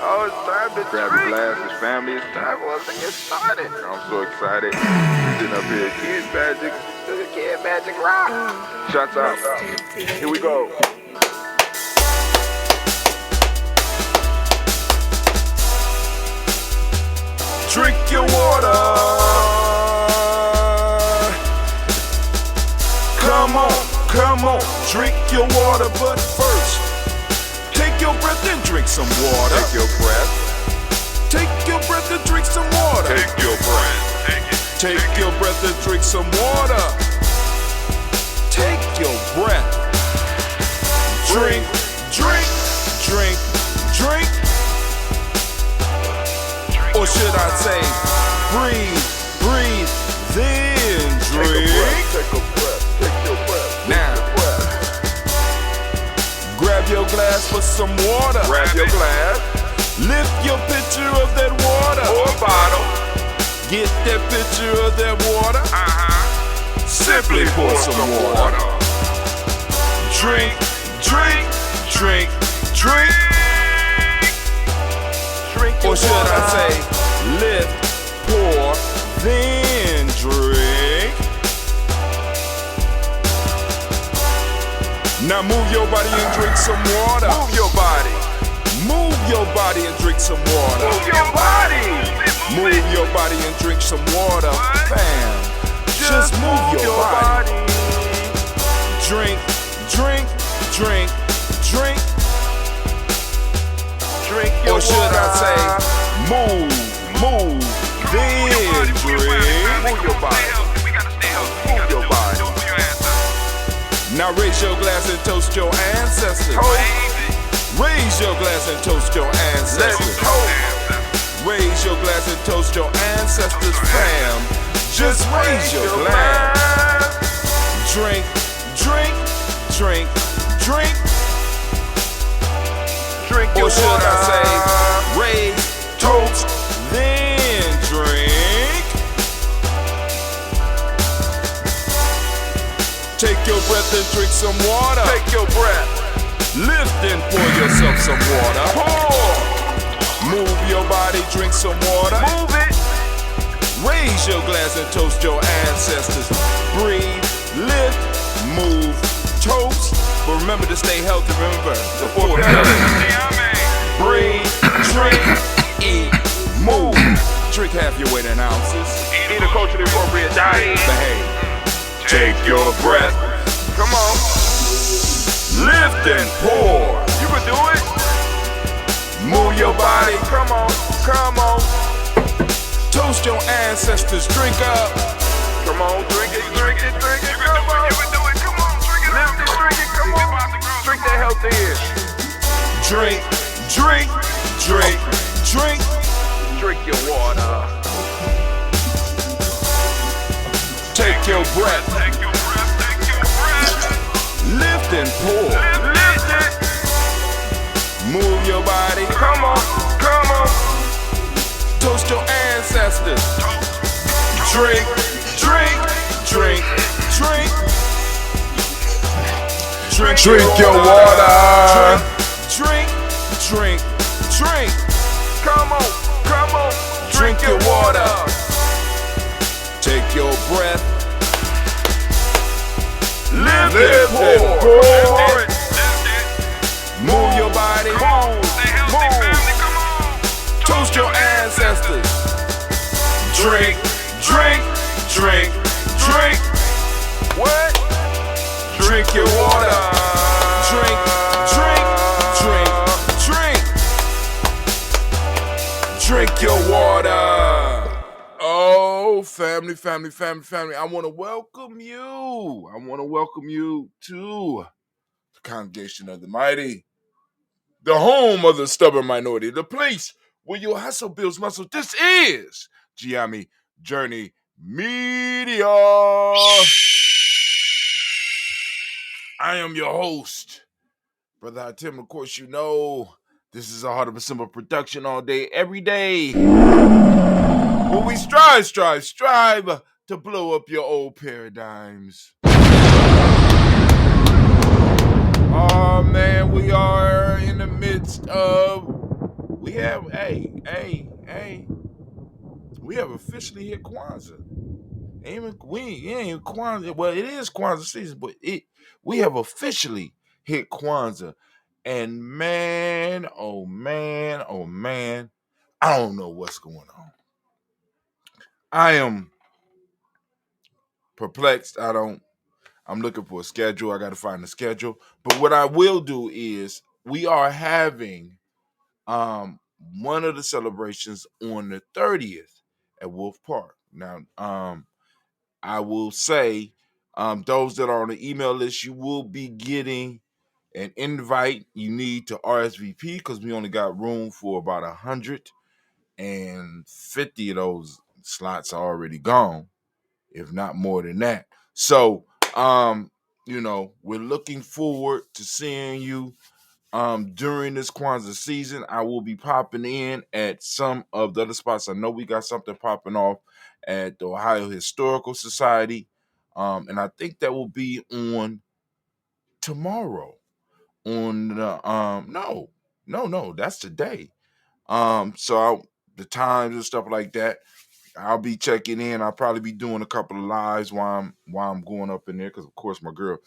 Oh, it's time to grab your glasses, family. It's time for us to get started. I'm so excited. Sitting up here, Kid Magic Rock. Shots out. Here we go. Drink your water. Come on, drink your water, but first, take your breath and drink some water. Take your breath. Take your breath and drink some water. Take your breath. Take your breath and drink some water. Take your breath. Drink, drink, drink, drink. Or should I say, breathe, breathe, then drink. Take a breath, take your breath. Now, grab your glass for some water. Grab your glass. Lift your pitcher of that water. Or bottle. Get that pitcher of that water. Simply pour some water. Drink, drink, drink, drink. Or should I say, lift, pour, then drink. Now move your body and drink some water. Move your body. Move your body and drink some water. Move your body. Move your body and drink some water. Bam. Just move your body. Drink, drink, drink, drink. Drink your water. Or should I say, move, then drink. Move your body. Move your body. Now raise your glass and toast your ancestors. Raise your glass and toast your ancestors. Raise your glass and toast your ancestors, fam. Just raise your glass. Drink, drink, drink, drink. Or should I say, raise, toast, then drink. Take your breath and drink some water. Take your breath. Lift and pour yourself some water. Pour. Move your body, drink some water. Move it. Raise your glass and toast your ancestors. Breathe, lift, move, toast. But remember to stay healthy, remember the 4 pillars. Breathe, drink, eat, move. Drink half your weight in ounces. Eat a culturally appropriate diet. Behave. Take your breath. Come on. Lift and pour. You can do it. Move your body. Come on, come on. Toast your ancestors. Drink up. Come on, drink it, drink it, drink it. Come on. You can do it. Come on, drink it. Lift it, drink it. Come on. Drink that health in. Drink, drink, drink, drink. Drink your water. Take your breath. Take your breath. Take your breath. Lift and pour. Lift it. Move your body. Come on, come on. Toast your ancestors. Drink, drink, drink, drink. Drink your water. Drink, Drink, drink. Come on, come on. Drink your water. Take your breath. Live it, pour it. Move your body. Move. Toast your ancestors. Drink, drink, drink, drink. What? Drink your water. Drink, drink, drink, drink. Drink your water. Oh, family. I want to welcome you. To the congregation of the mighty, the home of the stubborn minority, the place where your hustle builds muscle. This is Gye-Nyame Journey Media. I am your host, Brother Hatim. Of course, you know this is a Heart of a Simple production all day, every day. Where we strive to blow up your old paradigms. Oh man, we are in the midst of we have officially hit Kwanzaa. Ain't Kwanzaa. Well, it is Kwanzaa season, but we have officially hit Kwanzaa. And man, oh man, I don't know what's going on. I am perplexed. I'm looking for a schedule. I got to find a schedule. But what I will do is we are having one of the celebrations on the 30th at Wolf Park. Now, I will say those that are on the email list, you will be getting an invite. You need to RSVP because we only got room for about 150 of those slots are already gone, if not more than that. So, we're looking forward to seeing you during this Kwanzaa season. I will be popping in at some of the other spots. I know we got something popping off at the Ohio Historical Society, and I think that will be on tomorrow. On the no, that's today. The times and stuff like that, I'll be checking in. I'll probably be doing a couple of lives while I'm going up in there, because of course my girl,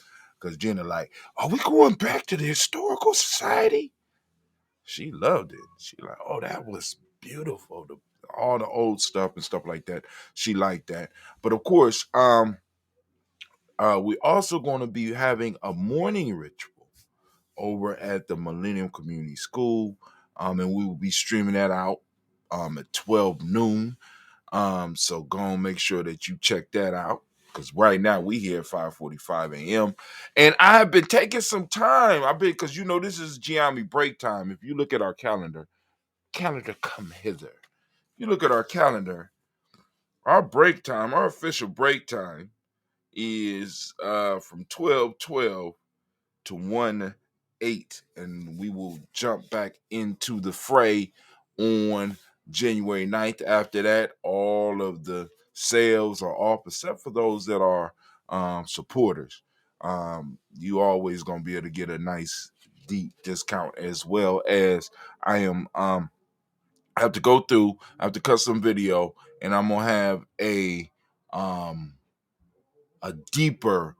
because Jenna like, are we going back to the Historical Society? She loved it. She like, oh, that was beautiful. All the old stuff and stuff like that. She liked that. But of course, we also going to be having a morning ritual over at the Millennium Community School, and we will be streaming that out at 12 noon. So go and make sure that you check that out, because right now we here at 5:45 a.m. And I have been taking some time. Because this is Gye-Nyame break time. If you look at our calendar come hither. You look at our calendar, our break time, our official break time is from 12:12 to 1:08, and we will jump back into the fray on January 9th. After that, all of the sales are off, except for those that are supporters. You always gonna be able to get a nice deep discount, as well as I have to go through. I have to cut some video, and I'm gonna have a deeper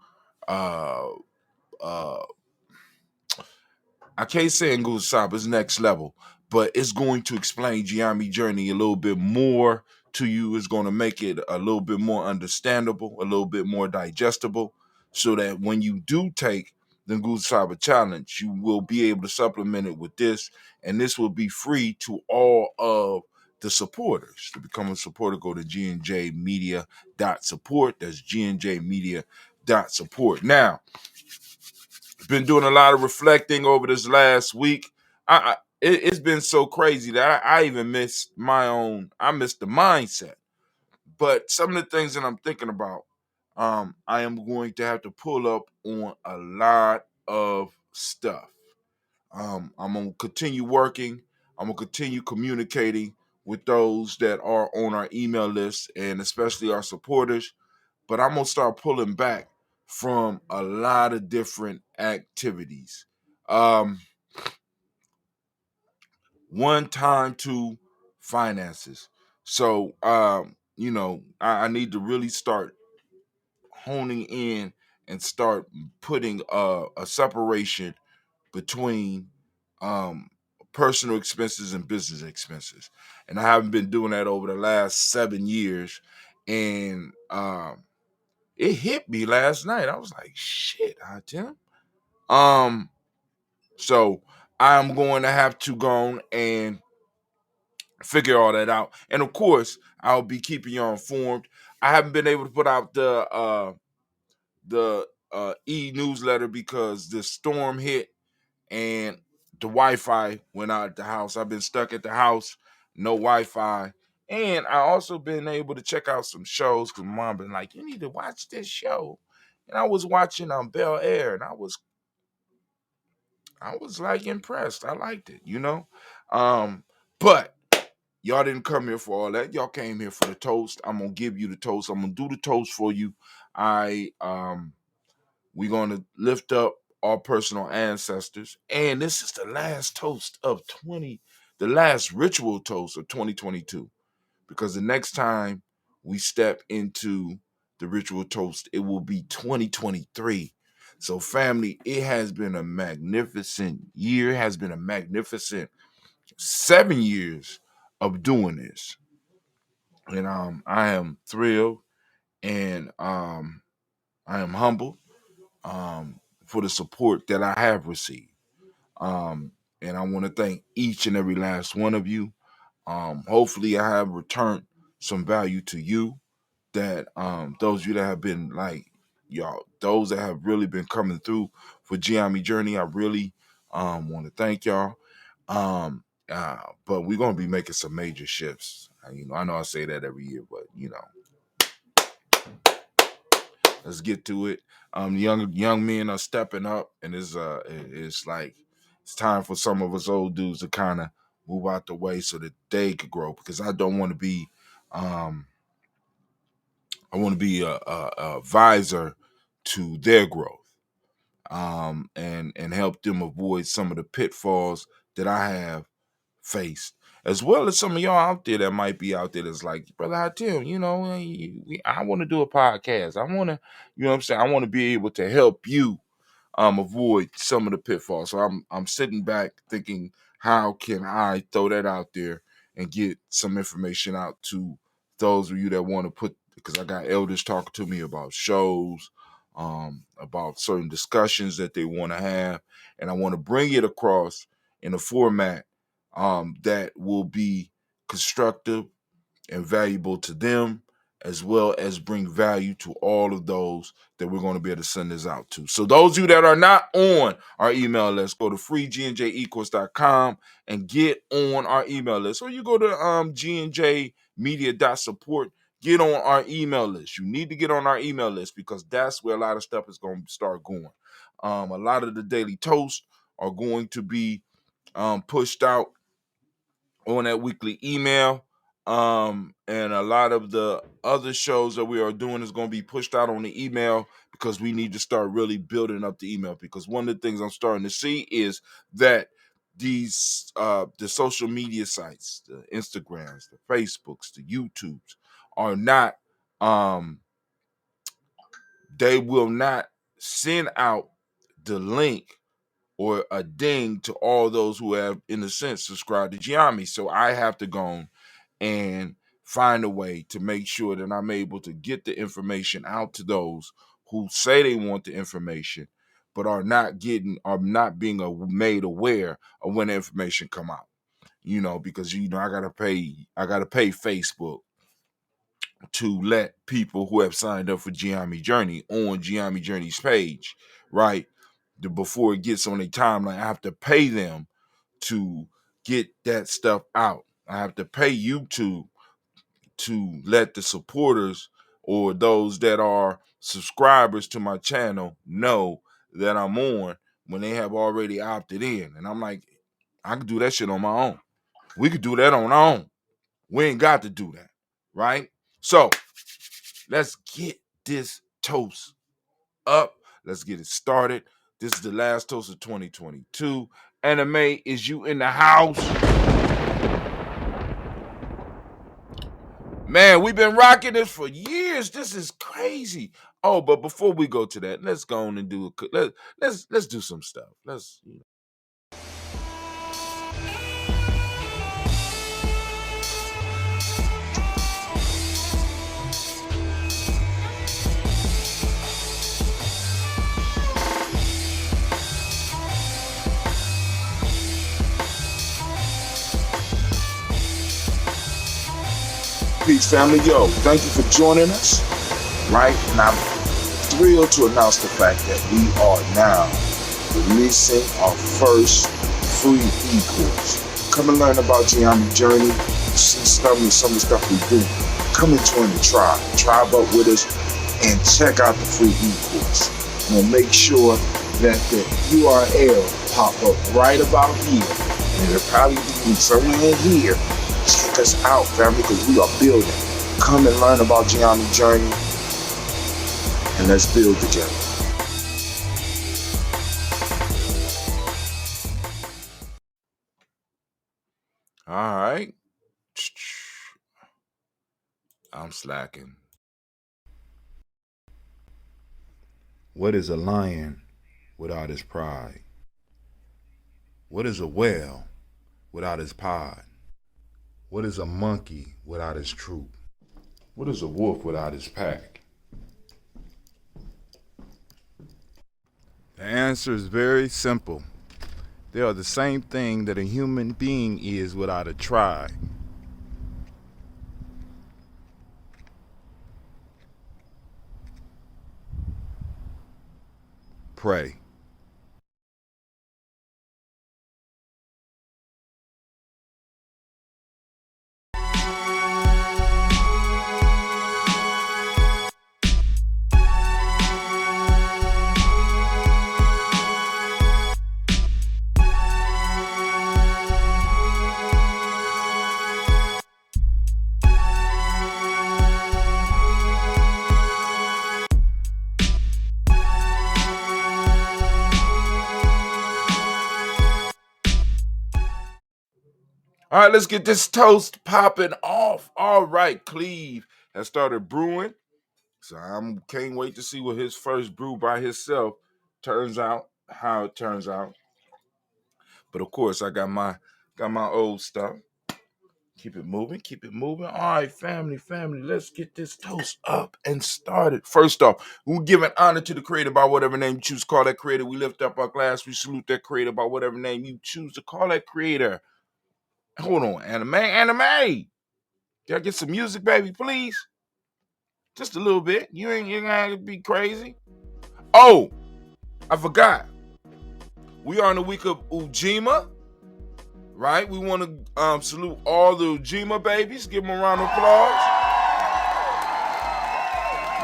I can't say in Good Sab, it's next level, but it's going to explain Gye-Nyame Journey a little bit more to you. It's going to make it a little bit more understandable, a little bit more digestible, so that when you do take the Good Saba Challenge, you will be able to supplement it with this, and this will be free to all of the supporters. To become a supporter, go to gnjmedia.support. That's gnjmedia.support. Now, been doing a lot of reflecting over this last week. It's been so crazy that I even missed I missed the mindset. But some of the things that I'm thinking about, I am going to have to pull up on a lot of stuff. I'm going to continue working. I'm going to continue communicating with those that are on our email list, and especially our supporters. But I'm going to start pulling back from a lot of different activities. one time to finances. So I need to really start honing in and start putting a separation between um, personal expenses and business expenses. And I haven't been doing that over the last 7 years. And it hit me last night. I was like, shit, Tim. So I'm going to have to go on and figure all that out. And of course, I'll be keeping you informed. I haven't been able to put out the e-newsletter because the storm hit and the Wi-Fi went out at the house. I've been stuck at the house, no Wi-Fi. And I also been able to check out some shows because mom been like, you need to watch this show. And I was watching Bel Air, and I was like impressed. I liked it, But y'all didn't come here for all that. Y'all came here for the toast. I'm gonna give you the toast. I'm gonna do the toast for you. We're gonna lift up our personal ancestors, and this is the last toast of the last ritual toast of 2022. Because the next time we step into the ritual toast, it will be 2023. So, family, it has been a magnificent year. It has been a magnificent 7 years of doing this. And I am thrilled and I am humbled for the support that I have received. And I want to thank each and every last one of you. Hopefully, I have returned some value to you. That those of you that have been like y'all, those that have really been coming through for Gye-Nyame Journey, I really want to thank y'all. But we're gonna be making some major shifts. I know I say that every year, but let's get to it. Young men are stepping up, and it's like it's time for some of us old dudes to kind of move out the way so that they could grow. Because I don't want to be, I want to be a advisor to their growth, and help them avoid some of the pitfalls that I have faced, as well as some of y'all out there that might be out there that's like, brother Hatim, I want to do a podcast. I want to, what I'm saying, I want to be able to help you avoid some of the pitfalls. So I'm sitting back thinking, how can I throw that out there and get some information out to those of you that want to put, because I got elders talking to me about shows, about certain discussions that they want to have, and I want to bring it across in a format that will be constructive and valuable to them, as well as bring value to all of those that we're going to be able to send this out to. So those of you that are not on our email list, go to freegnjecourse.com and get on our email list. Or you go to gnjmedia.support, get on our email list. You need to get on our email list because that's where a lot of stuff is going to start going. A lot of the daily toasts are going to be pushed out on that weekly email. And a lot of the other shows that we are doing is going to be pushed out on the email because we need to start really building up the email. Because one of the things I'm starting to see is that these the social media sites, the Instagrams, the Facebooks, the YouTubes are not they will not send out the link or a ding to all those who have, in a sense, subscribed to Gye-Nyame. So I have to go on and find a way to make sure that I'm able to get the information out to those who say they want the information, but are not being made aware of when the information come out. Because I gotta pay Facebook to let people who have signed up for Gye-Nyame Journey on Gye-Nyame Journey's page, right? Before it gets on their timeline, I have to pay them to get that stuff out. I have to pay YouTube to let the supporters or those that are subscribers to my channel know that I'm on when they have already opted in. And I'm like, I can do that shit on my own. We could do that on our own. We ain't got to do that, right? So let's get this toast up. Let's get it started. This is the last toast of 2022. Anime, is you in the house? Man, we've been rocking this for years. This is crazy. Oh, but before we go to that, let's go on and do let's do some stuff. Let's. Peace, family. Yo, thank you for joining us. Right, and I'm thrilled to announce the fact that we are now releasing our first free e-course. Come and learn about Gye-Nyame journey. See some of the stuff we do. Come and join the tribe. Tribe up with us and check out the free e-course. And make sure that the URL pop up right about here. And it'll probably be somewhere in here. Check us out, family, because we are building. Come and learn about Gye-Nyame journey, and let's build together. All right. I'm slacking. What is a lion without his pride? What is a whale without his pod? What is a monkey without his troop? What is a wolf without his pack? The answer is very simple. They are the same thing that a human being is without a tribe. Pray. All right, let's get this toast popping off. All right, Cleve has started brewing. So I can't wait to see what his first brew by himself turns out, how it turns out. But of course, I got my old stuff. Keep it moving, keep it moving. All right, family, let's get this toast up and started. First off, we're giving honor to the creator by whatever name you choose to call that creator. We lift up our glass, we salute that creator by whatever name you choose to call that creator. Hold on, anime. Can I get some music, baby, please? Just a little bit. You ain't gonna be crazy. Oh, I forgot. We are in the week of Ujima, right? We want to salute all the Ujima babies. Give them a round of applause.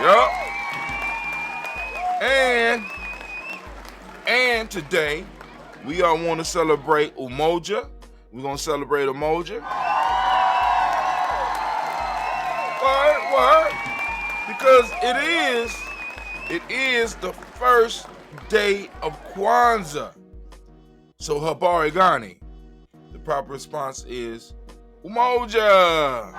Yup. And today we all want to celebrate Umoja. We're gonna celebrate Umoja. Word. Because it is the first day of Kwanzaa. So Habari Gani. The proper response is Umoja.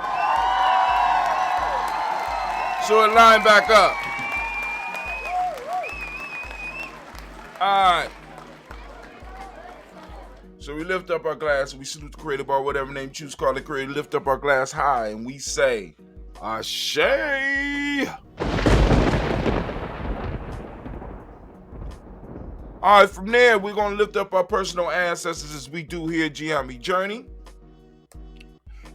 So it line back up. Alright. So we lift up our glass and we salute the creator by whatever name you choose to call the creator. Lift up our glass high and we say Ashe. All right, from there, we're going to lift up our personal ancestors as we do here at Gye-Nyame Journey.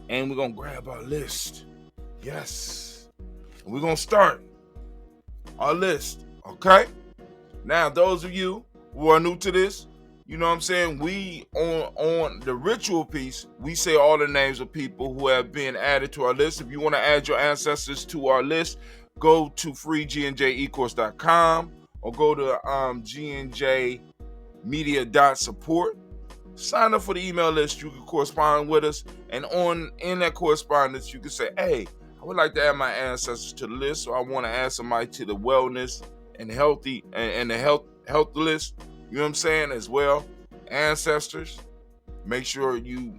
And we're going to grab our list. Yes. And we're going to start our list, okay? Now, those of you who are new to this, you know what I'm saying? We, on the ritual piece, we say all the names of people who have been added to our list. If you want to add your ancestors to our list, go to freegnjecourse.com or go to gnjmedia.support. Sign up for the email list. You can correspond with us. And in that correspondence, you can say, hey, I would like to add my ancestors to the list. So I want to add somebody to the wellness and healthy and the health list. You know what I'm saying? As well, ancestors, make sure you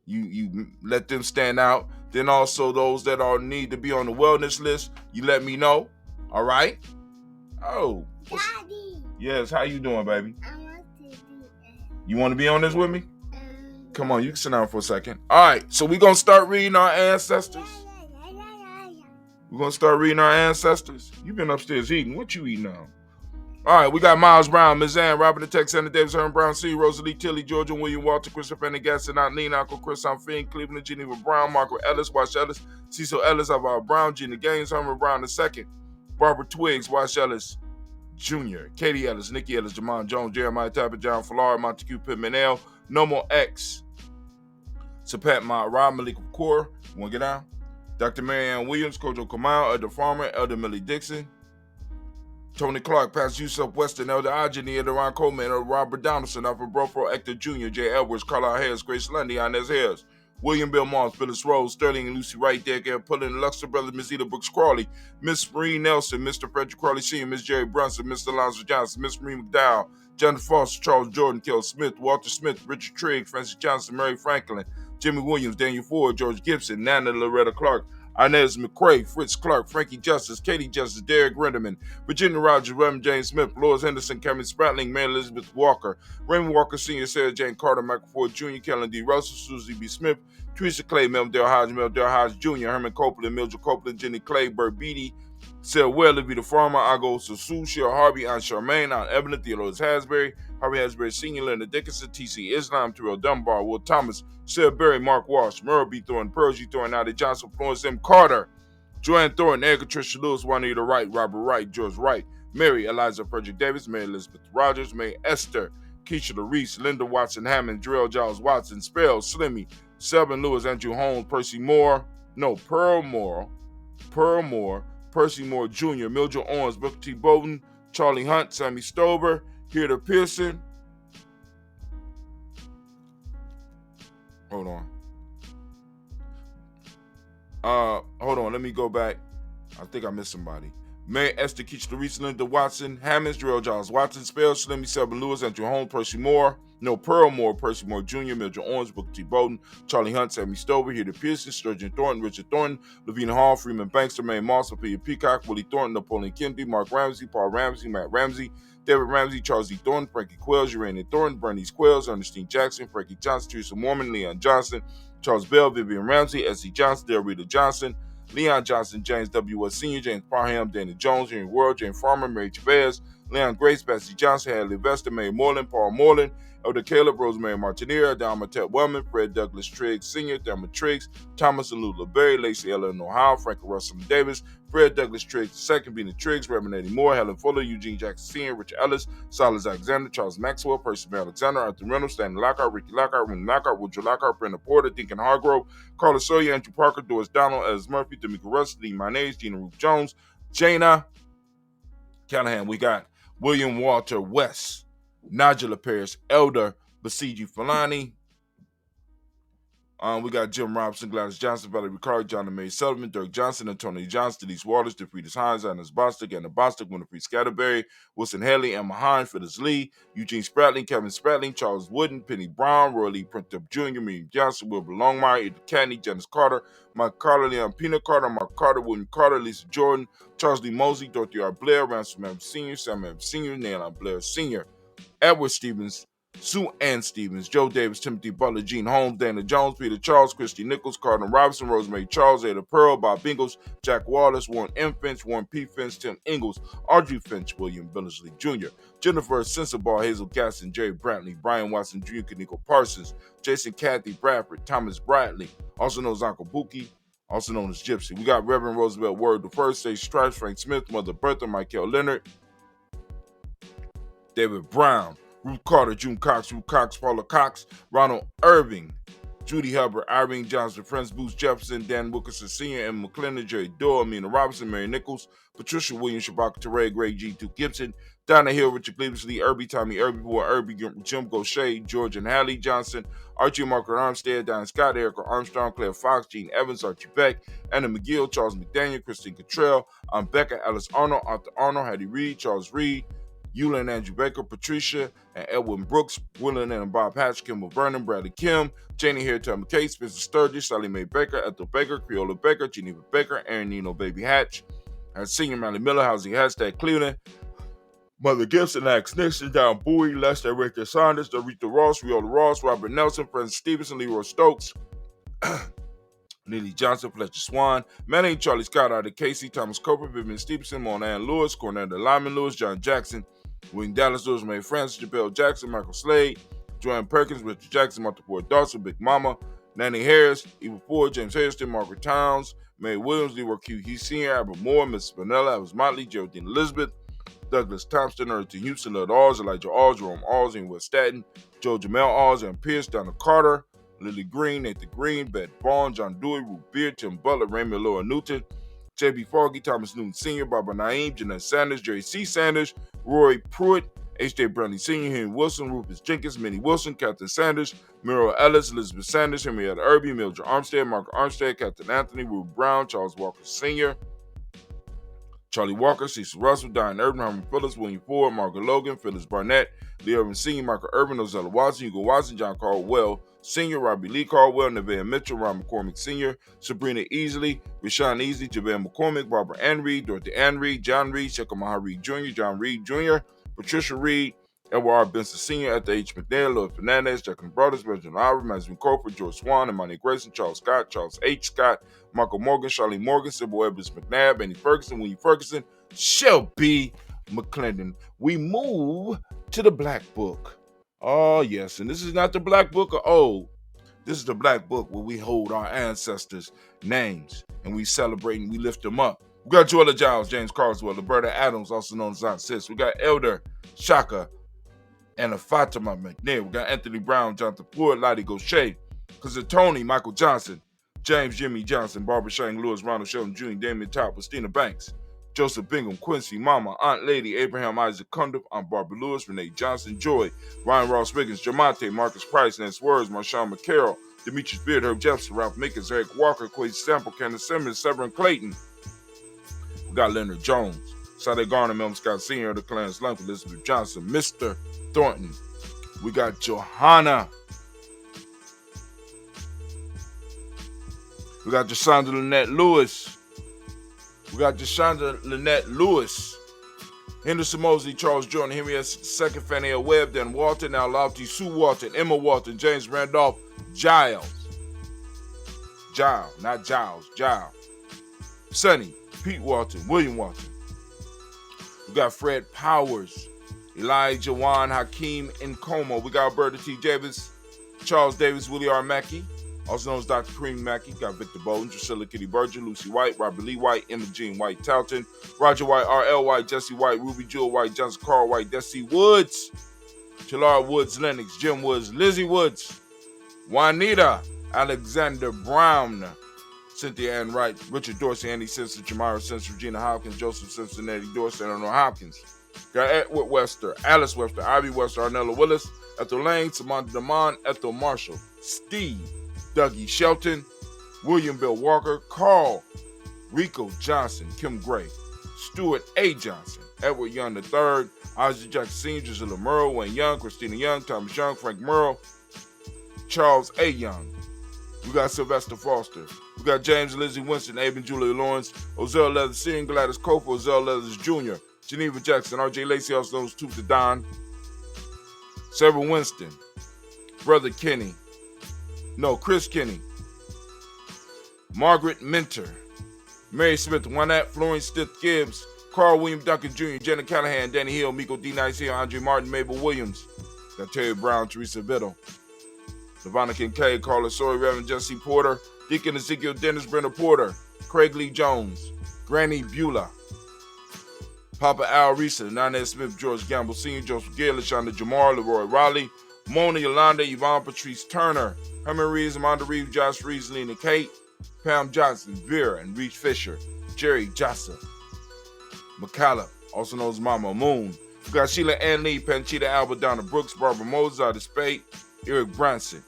You let them stand out. Then also those that are need to be on the wellness list, you let me know. All right. Oh. Daddy. Yes. How you doing, baby? I want to be. You want to be on this with me? Come on, you can sit down for a second. All right. So we're gonna start reading our ancestors. We're gonna start reading our ancestors. You've been upstairs eating. What you eating now? All right, we got Miles Brown, Ms. Ann, Robert the Tech, Senator Davis, Herman Brown, C, Rosalie Tilly, Georgia, William Walter, Christopher Pendergast, and Lean, Uncle Chris, I'm Fiend, Cleveland, Geneva Brown, Margaret Ellis, Wash Ellis, Cecil Ellis, Alvaro Brown, Gina Gaines, Herman Brown II, Barbara Twiggs, Wash Ellis Jr., Katie Ellis, Nikki Ellis, Jamon Jones, Jeremiah Tapper, John Florida, Montague Pittman L, Nomo X, Sapat Ma, Rob Malik Kaur, you want to get down? Dr. Marianne Williams, Kojo Kamal, Elder Farmer, Elder Millie Dixon, Tony Clark, Pastor Yusuf Weston, Elder Ajani, Elder Ron Coleman, Elder Robert Donaldson, Alfred Brofro, Hector Jr., Jay Edwards, Carlisle Harris, Grace Lundy, Inez Harris, William Bill Moss, Phyllis Rose, Sterling and Lucy Wright, Dare Pullen, Luxor Brothers, Miss Eda Brooks Crawley, Miss Marie Nelson, Mr. Frederick Crawley Sr., Miss Jerry Brunson, Mr. Alonzo Johnson, Miss Marie McDowell, Jonathan Foster, Charles Jordan, Kel Smith, Walter Smith, Richard Trigg, Francis Johnson, Mary Franklin, Jimmy Williams, Daniel Ford, George Gibson, Nana Loretta Clark, Inez McCrae, Fritz Clark, Frankie Justice, Katie Justice, Derek Renderman, Virginia Rogers, Reverend James Smith, Lois Henderson, Cameron Spratling, Mary Elizabeth Walker, Raymond Walker Sr., Sarah Jane Carter, Michael Ford Jr., Kellen D. Russell, Susie B. Smith, Teresa Clay, Melville Hodge Jr., Herman Copeland, Mildred Copeland, Jenny Clay, Bert Beatty, Sarah Well, Vita Farmer, Ago Sasu, Cheryl Harvey, Aunt Charmaine, Aunt Evelyn, Theodore Hasbury, Harvey Hasbury Sr., Linda Dickinson, T.C. Islam, Terrell Dunbar, Will Thomas, Sarah Berry, Mark Walsh, Merle B. Thornton, Pearl G. Thornton, Addie Johnson, Florence M. Carter, Joanne Thornton, Erica Tricia Lewis, Juanita Wright, Robert Wright, George Wright, Mary Eliza Frederick Davis, Mary Elizabeth Rogers, May Esther, Keisha LaReese, Linda Watson Hammond, Jarrell Giles Watson, Spell, Slimmy, Selvin Lewis, Andrew Holmes, Pearl Moore, Percy Moore Jr., Mildred Owens, Booker T. Bowden, Charlie Hunt, Sammy Stover, Hilda Pearson. Hold on, let me go back. I think I missed somebody. Mary Esther Keach LaReese, Linda Watson, Hammonds, Jarrell Giles Watson, Spell, Slimmy, Selvin Lewis, Andrew Holmes, Pearl Moore, Percy Moore Jr., Mildred Owens, Booker T. Bowden, Charlie Hunt, Sammy Stover, Hilda Pearson, Sturgeon Thornton, Richard Thornton, Lavina Hall, Freeman Banks, Jermaine Moss, Sophia Peacock, Willie Thornton, Napoleon Kennedy, Mark Ramsey, Paul Ramsey, Matt Ramsey, David Ramsey, Charles D. Thornton, Frankie Quells, Urania Thornton, Bernice Quells, Ernestine Jackson, Frankie Johnson, Teresa Mormon, Leon Johnson, Charles Bell, Vivian Ramsey, S.C. Johnson, Del Rita Johnson, Leon Johnson, James W. Sr., James Parham, Danny Jones, Henry World, James Farmer, Mary Chavez, Leon Grace, Betsy Johnson, Hadley Vesta, Mary Moreland, Paul Moreland, Elder Caleb, Rosemary Martineer, Dalma Ted Wellman, Fred Douglas Triggs Sr., Thelma Triggs, Thomas and Lula Berry, Lacey Ellen Ohio, Frank Russell Davis, Fred Douglas Triggs II, Bina Triggs, Reverend Eddie Moore, Helen Fuller, Eugene Jackson Sr., Richard Ellis, Silas Alexander, Charles Maxwell, Percy Alexander, Arthur Reynolds, Stanley Lockhart, Ricky Lockhart, William Lockhart, Woodrow Lockhart, Brenda Porter, Deacon Hargrove, Carla Sawyer, Andrew Parker, Doris Donald, Els Murphy, Tamika Russ, Lee Mayonnaise, Gina Ruth Jones, Jana Callahan. We got William Walter West, Nigella Paris, Elder Basiji Falani. We got Jim Robinson, Gladys Johnson, Valerie Ricard, John and Mary Sullivan, Dirk Johnson, Antonio Johnson, Denise Waters, DeFridas Hines, Anna's Bostic, Anna Bostic, Winifred Scatterberry, Wilson Haley, Emma Hines, Phyllis Lee, Eugene Spratling, Kevin Spratling, Charles Wooden, Penny Brown, Roy Lee Printup Jr., Miriam Johnson, Wilbur Longmire, Ida Cadney, Janice Carter, Mike Carter, Leon Pina Carter, Mark Carter, William Carter, Lisa Jordan, Charles Lee Mosey, Dorothy R. Blair, Ransom M. Sr., Sam M. Sr., Neil Blair Sr., Edward Stevens, Sue Ann Stevens, Joe Davis, Timothy Butler, Gene Holmes, Dana Jones, Peter Charles, Christy Nichols, Cardinal Robinson, Rosemary Charles, Ada Pearl, Bob Ingles, Jack Wallace, Warren M. Finch, Warren P. Finch, Tim Ingles, Audrey Finch, William Billingsley Jr., Jennifer Sensabaugh, Hazel Gaston, Jerry Brantley, Brian Watson Jr., Kaniko Parsons, Jason Kathy Bradford, Thomas Bradley, also known as Uncle Buki, also known as Gypsy. We got Reverend Roosevelt Word the First, Sage Stripes, Frank Smith, Mother Bertha, Michael Leonard, David Brown, Ruth Carter, June Cox, Paula Cox, Ronald Irving, Judy Hubbard, Irene Johnson, Friends Booth Jefferson, Dan Wilkerson Sr., and McClendon, Jerry Doyle, Amina Robinson, Mary Nichols, Patricia Williams, Shabaka Teray, Greg G. Duke Gibson, Donna Hill, Richard Cleaves Lee, Irby, Tommy Irby, Boy Irby, Jim Gaucher, George and Hallie Johnson, Archie Margaret Armstead, Diane Scott, Erica Armstrong, Claire Fox, Gene Evans, Archie Beck, Anna McGill, Charles McDaniel, Christine Cottrell, Becca Ellis Arnold, Arthur Arnold, Hattie Reed, Charles Reed, Eula and Andrew Baker, Patricia and Edwin Brooks, Willen and Bob Hatch, Kimball Vernon, Bradley Kim, Janie Hareton McKay, Spencer Sturgis, Sally Mae Baker, Ethel Baker, Creola Baker, Geneva Baker, Aaron Nino Baby Hatch, and Senior Mally Miller, Housing Hashtag Cleveland, Mother Gibson, Alex Nixon, Don Bowie, Lester Richter Saunders, Dorita Ross, Riola Ross, Robert Nelson, Francis Stevenson, Leroy Stokes, Lily Johnson, Fletcher Swan, Manning, Charlie Scott, Ida Casey, Thomas Coper, Vivian Stevenson, Mona Ann Lewis, Cornetta Lyman Lewis, John Jackson, William Dallas Lewis, May Francis, Jabel Jackson, Michael Slade, Joanne Perkins, Richard Jackson, Martha Ford Dawson, Big Mama, Nanny Harris, Eva Ford, James Hairston, Margaret Towns, May Williams, Leroy Q. He Sr., Albert Moore, Mrs. Vanilla, Alice Motley, Geraldine Elizabeth, Douglas Thompson, Erton Houston, Lud Alls, Elijah Alls, Jerome Alls, and West Staten, Joe Jamel Alls, and Pierce, Donna Carter, Lily Green, Nathan Green, Beth Vaughn, John Dewey, Ruth Beard, Tim Butler, Raymond Laura Newton, J.B. Foggy, Thomas Newton Sr., Barbara Naeem, Jeanette Sanders, Jerry C. Sanders, Roy Pruitt, H.J. Brandley Sr., Henry Wilson, Rufus Jenkins, Minnie Wilson, Captain Sanders, Muriel Ellis, Elizabeth Sanders, Henrietta Irby, Mildred Armstead, Margaret Armstead, Captain Anthony, Ruth Brown, Charles Walker Sr., Charlie Walker, Cecil Russell, Diane Urban, Herman Phillips, William Ford, Margaret Logan, Phyllis Barnett, Lee Urban Sr., Michael Urban, Ozella Watson, Hugo Watson, John Caldwell Sr., Robbie Lee Caldwell, Nevaeh Mitchell, Ron McCormick Sr., Sabrina Easley, Rashawn Easley, Javale McCormick, Barbara Ann Reed, Dorothy Ann Reed, John Reed, Shekamaha Reed Jr., John Reed Jr., Patricia Reed, Edward R. Benson Sr., Ethel H. McNair, Lloyd Fernandez, Jacqueline Brothers, Benjamin Ivor, Masvin Crawford, George Swan, Imani Grayson, Charles Scott, Charles H. Scott, Michael Morgan, Charlene Morgan, Sybil Evans McNabb, Annie Ferguson, William Ferguson, Shelby McClendon. We move to the Black Book. Oh, yes, and this is not the Black Book of old. This is the Black Book where we hold our ancestors' names and we celebrate and we lift them up. We got Joella Giles, James Carswell, Roberta Adams, also known as Aunt Sis. We got Elder Shaka and Fatima McNair. We got Anthony Brown, Jonathan Floyd, Lottie Gaucher, Cousin Tony, Michael Johnson, James Jimmy Johnson, Barbara Shang Lewis, Ronald Shelton Jr., Damian Top, Christina Banks, Joseph Bingham, Quincy, Mama, Aunt Lady, Abraham Isaac Cundiff, Aunt Barbara Lewis, Renee Johnson, Joy, Ryan Ross Wiggins, Jamonte, Marcus Price, Nance Words, Marshawn McCarroll, Demetrius Beard, Herb Jefferson, Ralph Mickens, Eric Walker, Quay Sample, Kenneth Simmons, Severin Clayton. We got Leonard Jones, Sade Garner, Melvin Scott Sr., the Clarence Lunk, Elizabeth Johnson, Mr. Thornton. We got Johanna. We got Jashandra Lynette Lewis. We got Jashandra Lynette Lewis. Henderson Mosley, Charles Jordan, Henry S. II, Fannie L. Webb, Dan Walton, Al Lauty, Sue Walton, Emma Walton, James Randolph, Giles. Giles, not Giles, Giles. Sonny, Pete Walton, William Walton. We got Fred Powers, Elijah Juan Hakeem Nkomo. We got Alberta T. Davis, Charles Davis, Willie R. Mackey, also known as Dr. Kareem Mackey. Got Victor Bowden, Drusilla Kitty Berger, Lucy White, Robert Lee White, Emma Jean White Talton, Roger White, R.L. White, Jesse White, Ruby Jewel White, Johnson Carl White, Desi Woods, Talar Woods Lennox, Jim Woods, Lizzie Woods, Juanita, Alexander Brown, Cynthia Ann Wright, Richard Dorsey, Andy Simpson, Jamira Simpson, Regina Hopkins, Joseph Simpson, Eddie Dorsey, and Eleanor Hopkins. Got Edward Webster, Alice Webster, Ivy Webster, Arnella Willis, Ethel Lane, Samantha Damon, Ethel Marshall, Steve, Dougie Shelton, William Bill Walker, Carl, Rico Johnson, Kim Gray, Stuart A. Johnson, Edward Young III, Isaac Jackson Sr., Drusilla Murrow, Wayne Young, Christina Young, Thomas Young, Frank Murrow, Charles A. Young. We got Sylvester Foster. We got James and Lizzie Winston, Abe and Julia Lawrence, Ozell Leathers Sr., Gladys Kofa, Ozell Leathers Jr., Geneva Jackson, R.J. Lacey, also known as Tooth the Don, Sarah Winston, Brother Kenny, Chris Kenny, Margaret Minter, Mary Smith, Juanette, Florence Stith Gibbs, Carl William Duncan Jr., Janet Callahan, Danny Hill, Miko D. Nice Hill, Andre Martin, Mabel Williams, got Terry Brown, Teresa Biddle, Savannah Kincaid, Carla Sawyer, Reverend Jesse Porter, Deacon Ezekiel Dennis, Brenda Porter, Craig Lee Jones, Granny Beulah, Papa Al Risa, Nana Smith, George Gamble Sr., Joseph Gill, LaShonda Jamar, Leroy Raleigh, Mona Yolanda, Yvonne Patrice Turner, Herman Reeves, Amanda Reeves, Josh Reeves, Lena Kate, Pam Johnson, Vera and Reach Fisher, Jerry Joseph, McCalla, also known as Mama Moon. We got Sheila Ann Lee, Panchita Albert, Donna Brooks, Barbara Moses, Out of Spade, Eric Branson,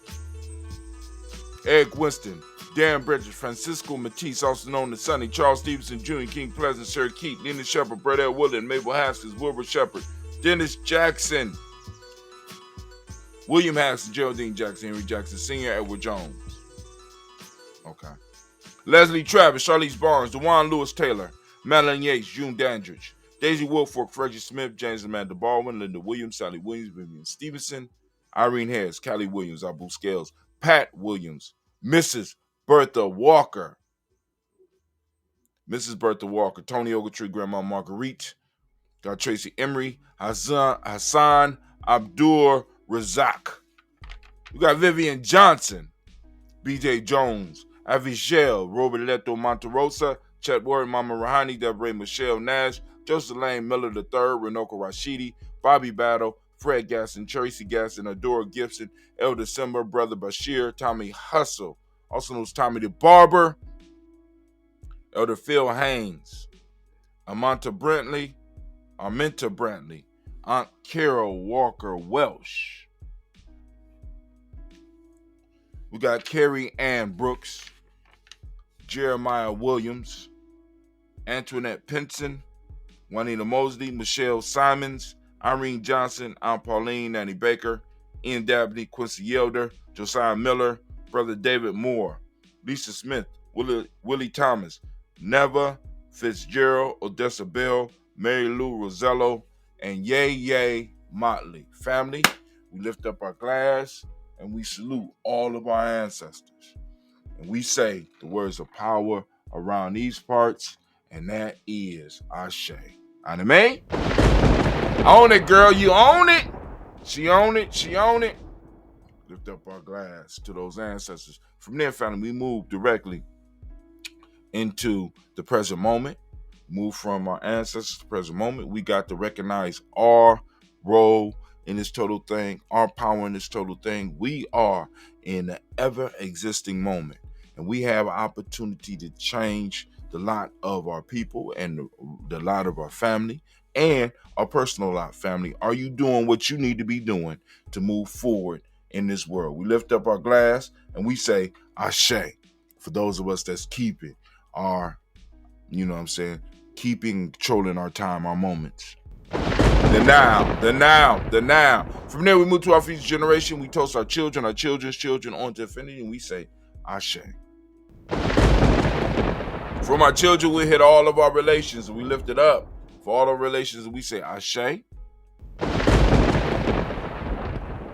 Eric Winston, Darren Bridges, Francisco Matisse, also known as Sonny, Charles Stevenson Jr., King Pleasant, Sir Keith, Lena Shepard, Brett L. Woodland, Mabel Haskins, Wilbur Shepard, Dennis Jackson, William Harrison, Geraldine Jackson, Henry Jackson Sr., Edward Jones. Okay. Leslie Travis, Charlize Barnes, DeJuan Lewis Taylor, Madeline Yates, June Dandridge, Daisy Wilfork, Frederick Smith, James Amanda Baldwin, Linda Williams, Sally Williams, Vivian Stevenson, Irene Harris, Callie Williams, Abu Scales, Pat Williams, Mrs. Bertha Walker, Tony Ogletree, Grandma Marguerite, got Tracy Emery, Hassan Abdur Razak. We got Vivian Johnson, BJ Jones, Avishel, Roberto Monterosa, Chet Warren, Mama Rahani, Deborah Michelle Nash, Joseph Lane Miller III, Renoka Rashidi, Bobby Battle, Fred Gasson, Tracy Gasson, Adora Gibson, El December, Brother Bashir, Tommy Hustle, also known as Tommy the Barber, Elder Phil Haynes, Arminta Brantley, Aunt Carol Walker Welsh. We got Carrie Ann Brooks, Jeremiah Williams, Antoinette Pinson, Juanita Mosley, Michelle Simons, Irene Johnson, Aunt Pauline, Nanny Baker, Ian Dabney, Quincy Yelder, Josiah Miller, Brother David Moore, Lisa Smith, Willie Thomas, Neva Fitzgerald, Odessa Bell, Mary Lou Rosello, and Yay Motley. Family, we lift up our glass and we salute all of our ancestors. And we say the words of power around these parts, and that is Ashe. Anime? Own it, girl. You own it. She own it. Lift up our glass to those ancestors. From there, family, we move directly into the present moment. Move from our ancestors to the present moment. We got to recognize our role in this total thing, our power in this total thing. We are in the ever-existing moment, and we have an opportunity to change the lot of our people and the lot of our family and our personal lot. Family, are you doing what you need to be doing to move forward in this world? We lift up our glass and we say Ashe for those of us that's keeping our, keeping controlling our time, our moments. The now. From there, we move to our future generation. We toast our children, our children's children on to infinity, and we say Ashe. From our children, we hit all of our relations, and we lift it up. For all our relations, and we say Ashe.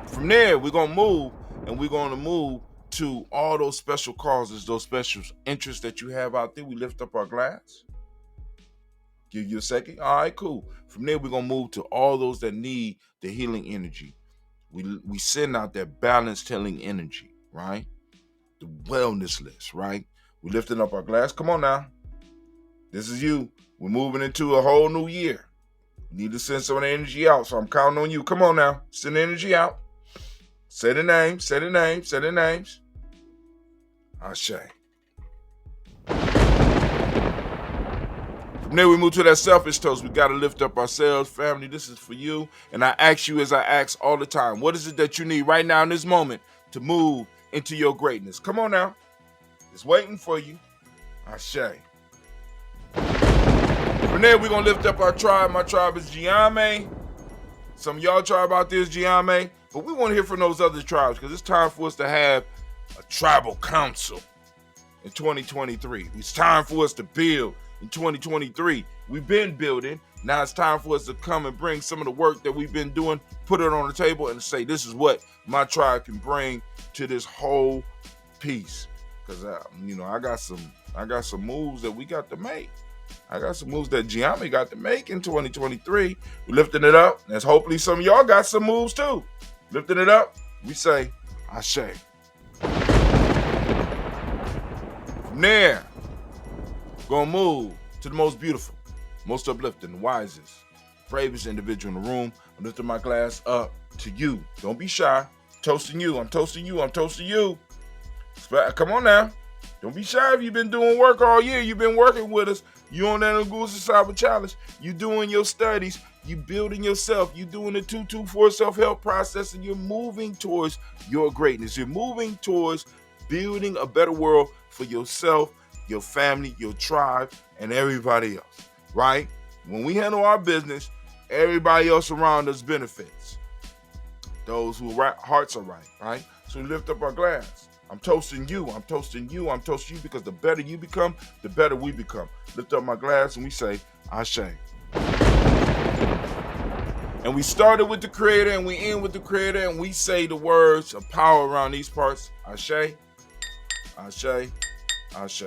From there, we're going to move to all those special causes, those special interests that you have out there. We lift up our glass. Give you a second. All right, cool. From there, we're going to move to all those that need the healing energy. We send out that balanced healing energy, right? The wellness list, right? We're lifting up our glass. Come on now. This is you. We're moving into a whole new year. We need to send some of the energy out, so I'm counting on you. Come on now. Send the energy out. Say the names. Ashe. From there, we move to that selfish toast. We got to lift up ourselves. Family, this is for you. And I ask you as I ask all the time, what is it that you need right now in this moment to move into your greatness? Come on now. It's waiting for you. Ashe. From there, we're going to lift up our tribe. My tribe is Gye-Nyame. Some of y'all tribe out there is Gye-Nyame. But we want to hear from those other tribes because it's time for us to have a tribal council in 2023. It's time for us to build in 2023. We've been building. Now it's time for us to come and bring some of the work that we've been doing, put it on the table and say, this is what my tribe can bring to this whole piece. Because, I got some moves that we got to make. I got some moves that Gye-Nyame got to make in 2023. We're lifting it up. And hopefully some of y'all got some moves too. Lifting it up, we say, Ashe. From there, gonna move to the most beautiful, most uplifting, wisest, bravest individual in the room. I'm lifting my glass up to you. Don't be shy. Toasting you. I'm toasting you. Come on now. Don't be shy if you've been doing work all year. You've been working with us. You on that Nguzi Cyber Challenge. You doing your studies. You building yourself. You doing the 224 self-help process, and you're moving towards your greatness. You're moving towards building a better world for yourself, your family, your tribe, and everybody else, right? When we handle our business, Everybody else around us benefits. Those whose hearts are right, right? So we lift up our glass. I'm toasting you. I'm toasting you. I'm toasting you because the better you become, the better we become. Lift up my glass and we say, Ashe. And we started with the Creator and we end with the Creator and we say the words of power around these parts. Ashe, Ashe, Ashe.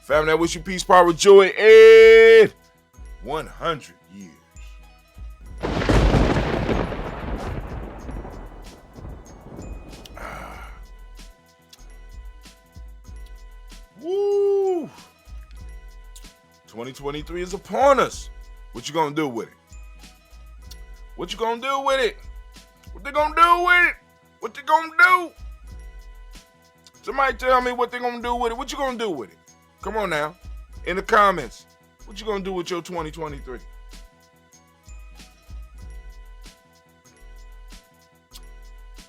Family, I wish you peace, power, joy, and 100 years. Woo! 2023 is upon us. What you gonna do with it? What you gonna do with it? What they gonna do with it? What they gonna do? Somebody tell me what they gonna do with it. What you gonna do with it? Come on now. In the comments. What you gonna do with your 2023?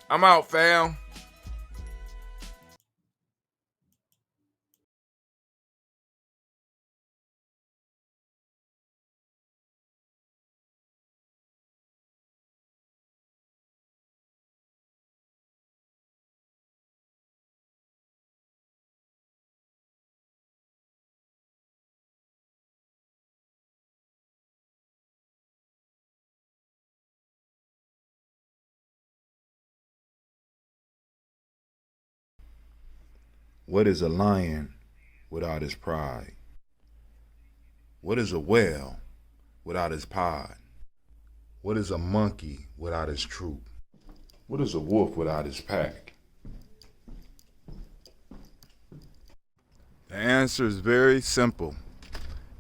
I'm out, fam. What is a lion without his pride? What is a whale without his pod? What is a monkey without his troop? What is a wolf without his pack? The answer is very simple.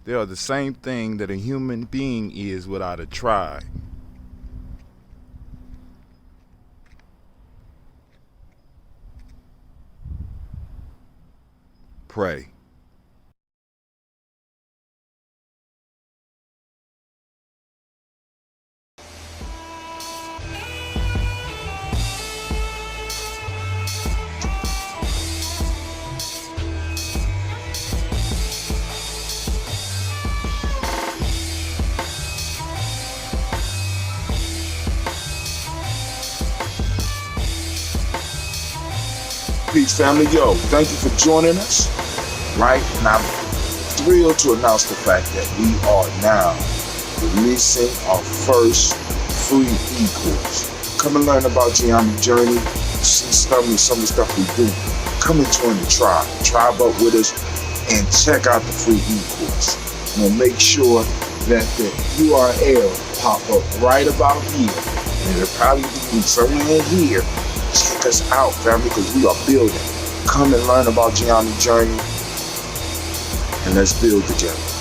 They are the same thing that a human being is without a tribe. Pray. Peace, family. Yo, thank you for joining us. Right? And I'm thrilled to announce the fact that we are now releasing our first free e-course. Come and learn about Gye-Nyame journey. See some of the stuff we do. Come and join the tribe. Tribe up with us and check out the free e-course. And we'll make sure that the URL pop up right about here. And it'll probably be somewhere here. Check us out, family, because we are building. Come and learn about Gye-Nyame journey, and let's build together.